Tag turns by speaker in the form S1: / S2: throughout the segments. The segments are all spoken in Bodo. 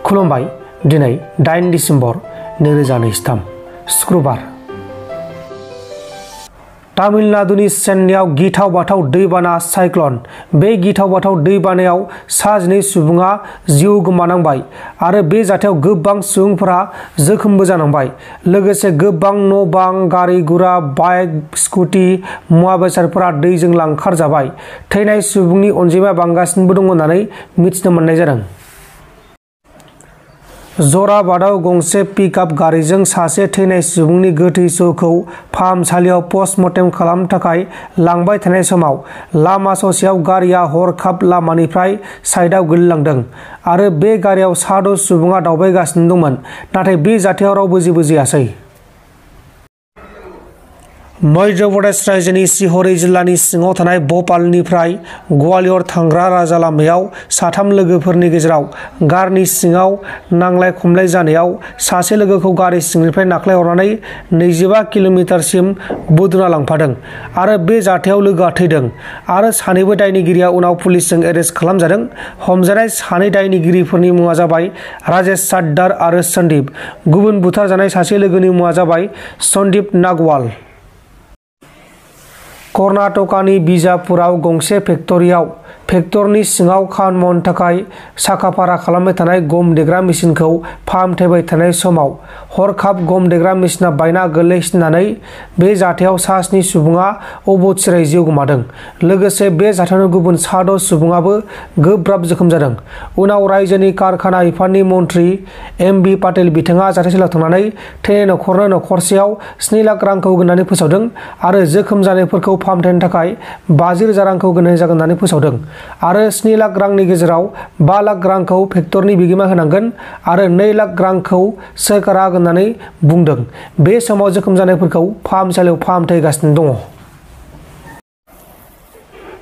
S1: खुलुमबाय। दिनै 8 डिसेम्बर 2023 शुक्रबार। तामिलनाडुनि चेन्नाईआव गिथाव बाथाव दैबाना साइक्ल'न। बे गिथाव बाथाव दैबानायाव 12 सुबुङा जिउ गोमानांबाय आरो बे जाथायाव गोबां सुबुंफोरा जोखोमबो जानांबाय। लोगोसे गोबां न'-बां, गारि-गुरा, बाइक, स्कुटि, मुवा बेसादफोरा दैजों लांखार जाबाय। थैनाय सुबुंनि अनजिमाया बांगासिनो दं होननानै मिथिनो मोननाय जादों। जराबादआव गंसे पिकआप गारिजों सासे थैनाय सुबुंनि गोथै सह'खौ फाहामसालियाव पस्टमर्टेम खालामनो थाखाय लांबाय थानाय समाव लामा ससेयाव गारिआ हरखाब लामानिफ्राय साइडआव गोलैलांदों आरो बे गारियाव 6 सुबुङा दावबायगासिनो दंमोन, नाथाय बे जाथायाव रावबो जेबो जायासै। मध्य प्रदेश राज्योनि सिहरी जिल्लानि सिङाव थानाय भोपालनिफ्राय ग्वालियर थांग्रा राजा लामायाव 3 लोगोफोरनि गेजेराव गारिनि सिङाव नांलाय-खमलाय जानायाव सासे लोगोखौ गारि सिंनिफ्राय नाख्लायहरनानै 25 किल'मिटारसिम बुद्रुना लांफादों आरो बे जाथायाव लोगोआ थैदों आरो सानैबो दायनिगिरिया उनाव पुलिसजों एरेस्ट खालामजादों। हमजानाय 2 दायनिगिरिफोरनि मुङा जाबाय राजेश साड्डार आरो सन्दीप। गुबुन बुथारजानाय सासे लोगोनि मुङा जाबाय सन्दीप नागवाल। कर्नाटकनि बिजापुराव गंसे फेक्टरिनि सिङाव खामानि मावनो थाखाय साखाफारा खालामबाय थानाय गम देग्रा मेसिनखौ फाहामथायबाय थानाय समाव हरखाब गम देग्रा मेसिनआ बायना गोग्लैसिननानै बे जाथायाव 7 सुबुङा अबथिरायै जिउ गोमादों। लोगोसे बे जाथायावनो गुबुन 6 सुबुङाबो गोब्राब जोखोम जादों। उनाव रायजोनि कारखाना बिफाननि मन्थ्रि एम.बि. पाटेल बिथाङा जाथायथिलियाव थांनानै थैनाय नखरनो नखरसेयाव 7 लाख रांखौ होगोन होननानै फोसावदों आरो जोखोम जानायफोरखौ फाहामथायनि थाखाय 50,000 रांखौ होनाय जागोन होननानै फोसावदों आरो 7 लाख रांनि गेजेराव 5 लाख रांखौ फेक्टरिनि बिगोमा होनांगोन आरो 2 लाख रांखौ सोरखारा होगोन होननानै बुंदों। बे समाव जोखोम जानायफोरखौ फाहामसालियाव फाहामथाय होगासिनो दङ।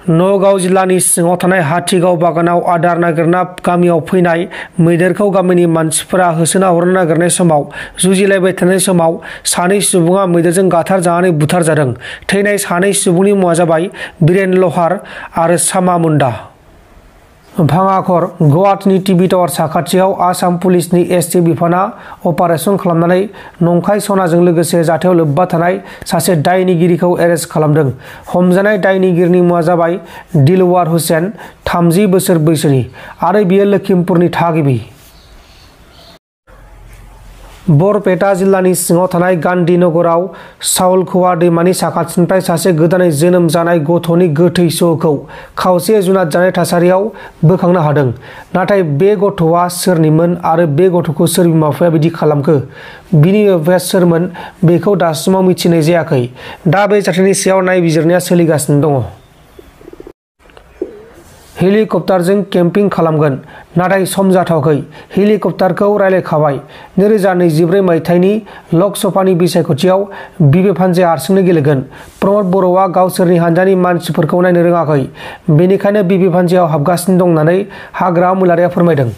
S1: नगाव जिल्लानि सिङाव थानाय हाथिगाव बागानाव आदार नागिरना गामियाव फैनाय मैदेरखौ गामिनि मानसिफोरा होसोना हरनो नागिरनाय समाव जुजिलायबाय थानाय समाव 2 सुबुङा मैदेरजों गाथारजानानै बुथारजादों। थैनाय 2 सुबुंनि मुङा जाबाय बिरेन लहार आरो सामा मुन्डा। भाङाखर गुवाहाटीनि टिभि टावार साखाथियाव आसाम पुलिसनि एसटि बिफाना अपारेसन खालामनानै नंखाय सनाजों लोगोसे जाथायाव लोब्बा थानाय सासे दायनिगिरिखौ एरेस्ट खालामदों। हमजानाय दायनिगिरिनि मुङा जाबाय दिलवार हुसेन, 30 बोसोर बैसोनि आरो बियो लखिमपुरनि थागिबि। बरपेटा जिल्लानि सिङाव थानाय गान्धीनगराव साउलखोवा दैमानि साखाथिनिफ्राय सासे गोदानै जोनोम जानाय गथ'नि गोथै सह'खौ खावसे जुनाद जानाय थासारियाव बोखांनो हादों। नाथाय बे गथ'आ सोरनिमोन आरो बे गथ'खौ सोर बिमा-बिफाया बिदि खालामखो, बिनि बिमा-बिफाया सोरमोन बेखौ दासिमाव मिथिनाय जायाखै। दा बे जाथायनि सायाव नायबिजिरनाया सोलिगासिनो दङ। हेलिकप्टारजों केम्पिं खालामगोन, नाथाय सम जाथ'वाखै। हेलिकप्टारखौ रायज्लायखाबाय। 2024 मायथाइनि लकसभानि बिसायख'थियाव बिबिएफ हान्जाया हारसिंनो गेलेगोन। प्रमद बर'आ गावसोरनि हान्जानि मानसिफोरखौ नायनो रोङाखै, बेनिखायनो बिबिएफ हान्जायाव हाबगासिनो दं होननानै हाग्रा महिलारिआ फोरमायदों।